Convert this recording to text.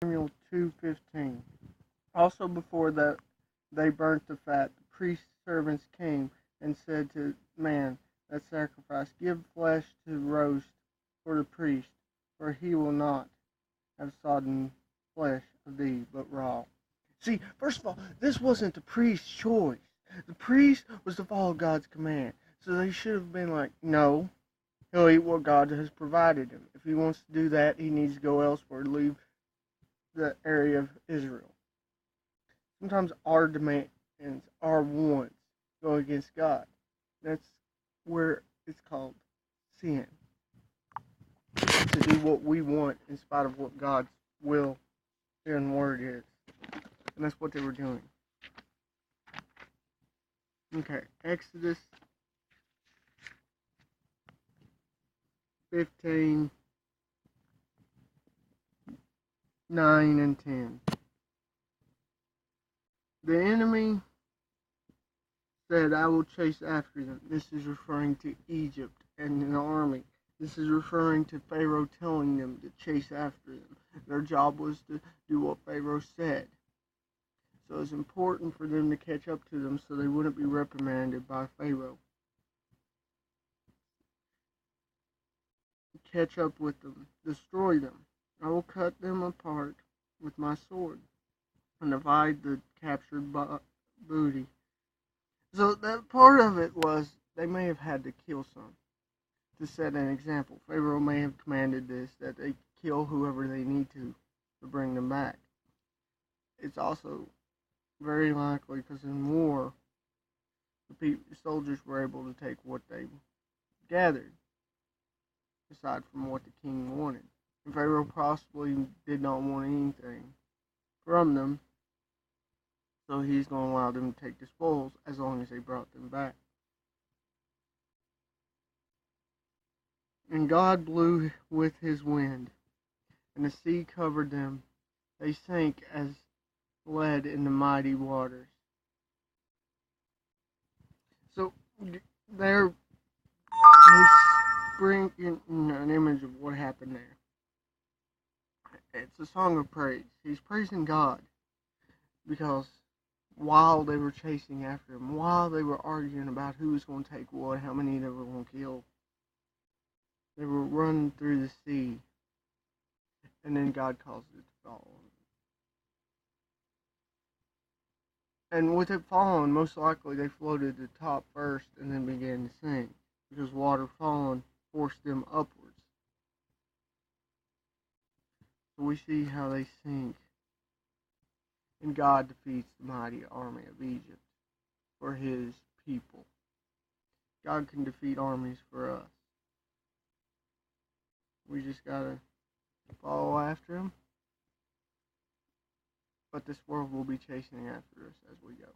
Samuel 2:15. Also before that they burnt the fat, the priest's servants came and said to man that sacrifice, give flesh to roast for the priest, for he will not have sodden flesh of thee, but raw. See, first of all, this wasn't the priest's choice. The priest was to follow God's command. So they should have been like, no, he'll eat what God has provided him. If he wants to do that, he needs to go elsewhere, leave the area of Israel. Sometimes our demands, our wants, go against God. That's where it's called sin. To do what we want in spite of what God's will and word is. And that's what they were doing. Okay, Exodus 15, 9 and 10. The enemy said, I will chase after them. This is referring to Egypt and an army. This is referring to Pharaoh telling them to chase after them. Their job was to do what Pharaoh said. So it's important for them to catch up to them so they wouldn't be reprimanded by Pharaoh. Catch up with them. Destroy them. I will cut them apart with my sword and divide the captured booty. So that part of it was they may have had to kill some to set an example. Pharaoh may have commanded this, that they kill whoever they need to bring them back. It's also very likely because in war, the soldiers were able to take what they gathered, aside from what the king wanted. And Pharaoh possibly did not want anything from them, so he's going to allow them to take the spoils as long as they brought them back. And God blew with his wind, and the sea covered them. They sank as lead in the mighty waters. So they bring in an image of what happened there. It's a song of praise. He's praising God because while they were chasing after him, while they were arguing about who was going to take what, how many they were going to kill, they were running through the sea, and then God caused it to fall. And with it falling, most likely they floated to the top first and then began to sink, because water falling forced them upwards. So we see how they sink, and God defeats the mighty army of Egypt for his people. God can defeat armies for us. We just gotta follow after him. But this world will be chasing after us as we go.